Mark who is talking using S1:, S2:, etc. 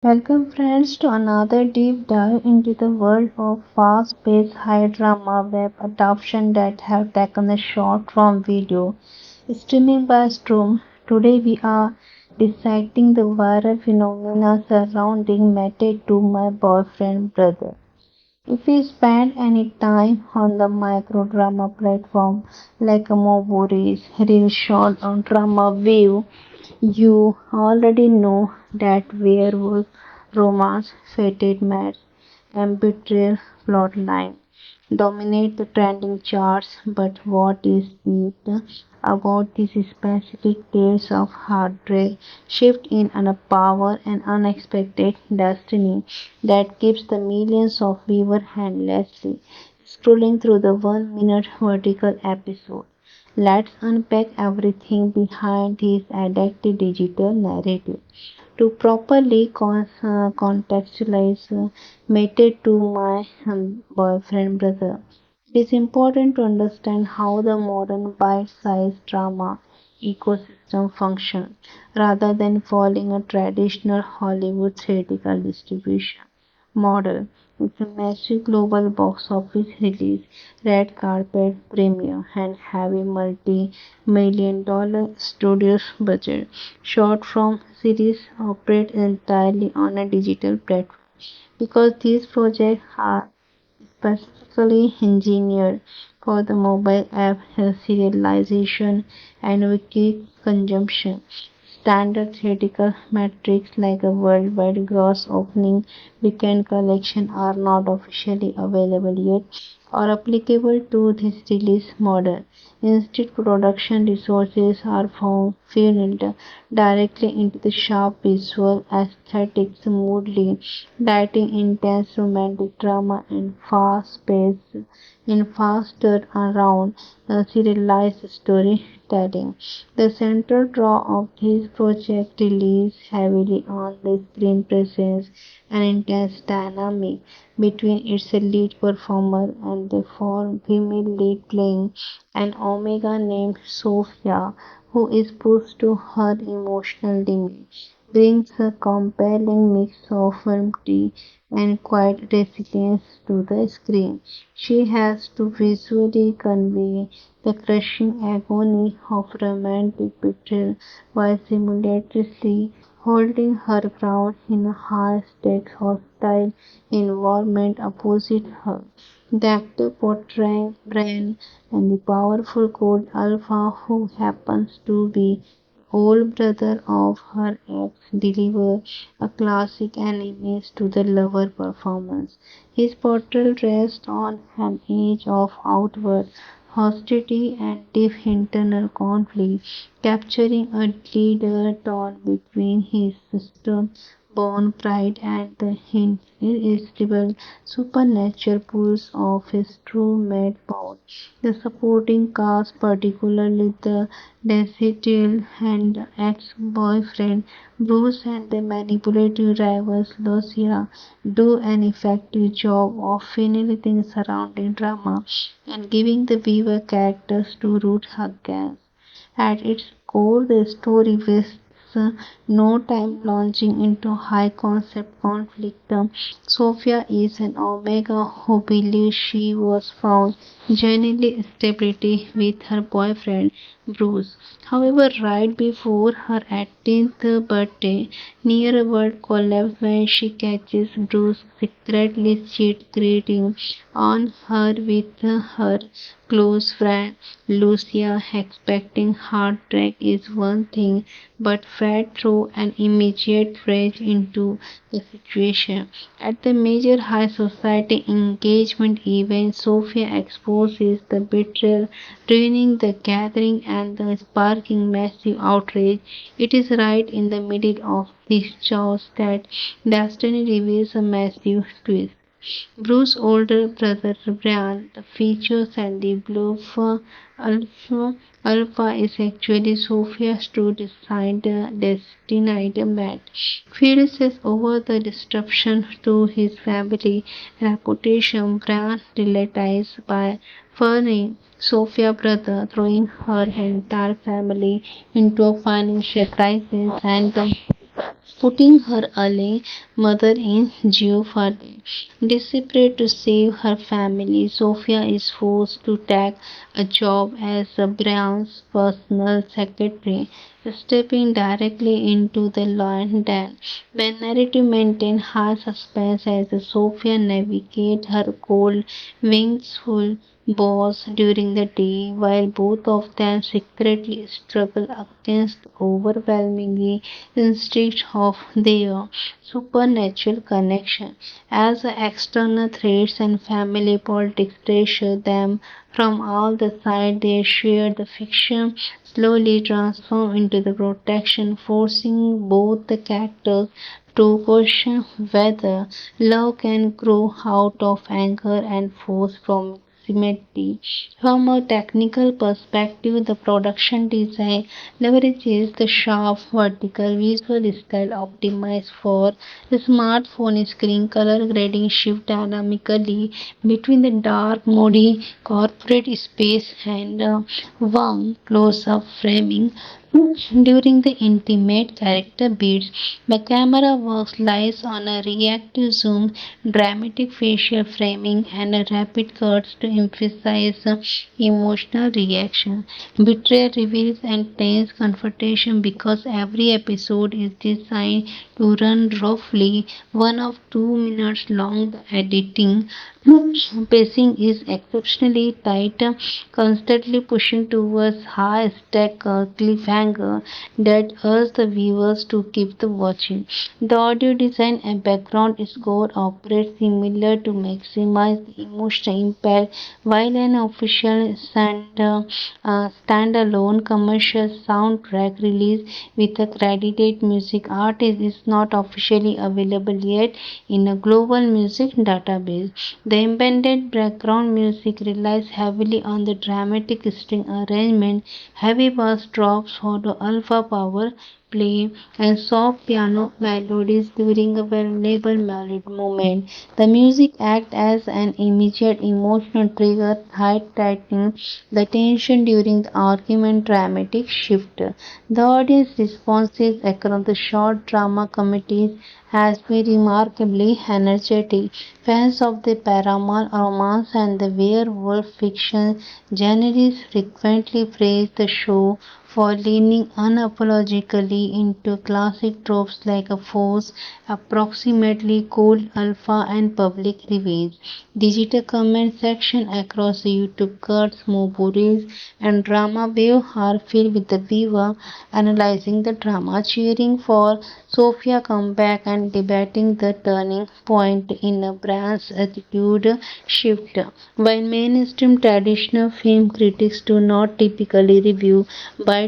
S1: Welcome, friends, to another deep dive into the world of fast paced high drama web adoption that have taken a shot from video streaming by Storm. Today, we are dissecting the viral phenomena surrounding Mate to My Boyfriend Brother. If you spend any time on the microdrama platform like Movies, Real Short or Drama View, you already know that werewolf romance, fated match, and betrayal plotline dominate the trending charts. But what is it about these specific tales of heartbreak, shift in and power, and unexpected destiny that keeps the millions of viewers endlessly scrolling through the 1 minute vertical episode? Let's unpack everything behind this addictive digital narrative. To properly contextualize Mated to My Boyfriend Brother, it is important to understand how the modern bite-sized drama ecosystem functions rather than following a traditional Hollywood theatrical distribution model. It's a massive global box office release, red carpet premiere, and heavy multi-million-dollar studios budget. Short form series operate entirely on a digital platform because these projects are specifically engineered for the mobile app serialization and wiki consumption. Standard theoretical metrics like a worldwide gross opening weekend collection are not officially available yet or applicable to this release model. Instead, production resources are funneled directly into the sharp visual aesthetics, moodily lighting, intense romantic drama, and fast around serialized storytelling. The central draw of this project relies heavily on the screen presence and intense dynamic between its lead performer and the female lead playing an Omega named Sophia, who is pushed to her emotional limit, brings a compelling mix of firmity and quiet resilience to the screen. She has to visually convey the crushing agony of romantic betrayal while simultaneously holding her ground in a high-stakes hostile environment opposite her. The actor portraying Brian and the powerful cold alpha who happens to be older brother of her ex deliver a classic enemies to the lover performance. His portrayal rests on an age of outward hostility and deep internal conflict, capturing a leader torn between his stubborn pride and the irresistible supernatural pulse of his true mate power. The supporting cast, particularly the Desitil and ex-boyfriend Bruce and the manipulative rivals Lucia, do an effective job of finessing surrounding drama and giving the viewer characters to root against. At its core, the story wastes no time launching into high concept conflict. Sophia is an Omega who believes she was found genuinely stability with her boyfriend Bruce. However, right before her 18th birthday, near a world collapse when she catches Bruce secretly cheating on her with her close friend Lucia. Expecting heartbreak is one thing, but Fred threw an immediate rage into the situation. At the major high society engagement event, Sophia exposes the betrayal, ruining the gathering and the sparking massive outrage. It is right in the middle of this chaos that destiny reveals a massive twist. Bruce's older brother Brian, the features and the bluff Alpha is actually Sophia's true destined mate. Furious over the disruption to his family reputation, Brian relates by Fernie, Sophia's brother, throwing her entire family into a financial crisis and putting her early mother in jeopardy. Desperate to save her family, Sophia is forced to take a job as Brian's personal secretary, stepping directly into the lion den. The narrative maintains high suspense as Sophia navigates her cold, wingful boss during the day, while both of them secretly struggle against the overwhelming instinct of their supernatural connection. As the external threats and family politics pressure them from all the sides, they share the fiction slowly transform into the protection, forcing both the characters to question whether love can grow out of anger and force proximity. From a technical perspective, the production design leverages the sharp vertical visual style optimized for smartphone screen color grading shift dynamically between the dark, moody corporate space and warm close-up framing. During the intimate character beats, the camera works lies on a reactive zoom, dramatic facial framing, and a rapid cuts to emphasize emotional reaction. Betrayal reveals and tense confrontation because every episode is designed to run roughly 1 or 2 minutes long. The editing pacing is exceptionally tight, constantly pushing towards high-stake cliffhanger that urge the viewers to keep the watching. The audio design and background score operate similar to maximize the emotional impact, while an official standalone commercial soundtrack release with a credited music artist is not officially available yet in a global music database. The embedded background music relies heavily on the dramatic string arrangement, heavy bass drops for the alpha power play, and soft piano melodies during a vulnerable moment. The music acts as an immediate emotional trigger, tightening the tension during the argument dramatic shift. The audience responses across the short drama committees has been remarkably energetic. Fans of the paranormal romance and the werewolf fiction genres frequently praise the show for leaning unapologetically into classic tropes like a force, approximately cold alpha, and public revenge. Digital comment section across the YouTube cuts, Mobo Reels, and Drama Wave are filled with the viewer analyzing the drama, cheering for Sophia comeback, and debating the turning point in a brand's attitude shift. While mainstream traditional film critics do not typically review bite-sized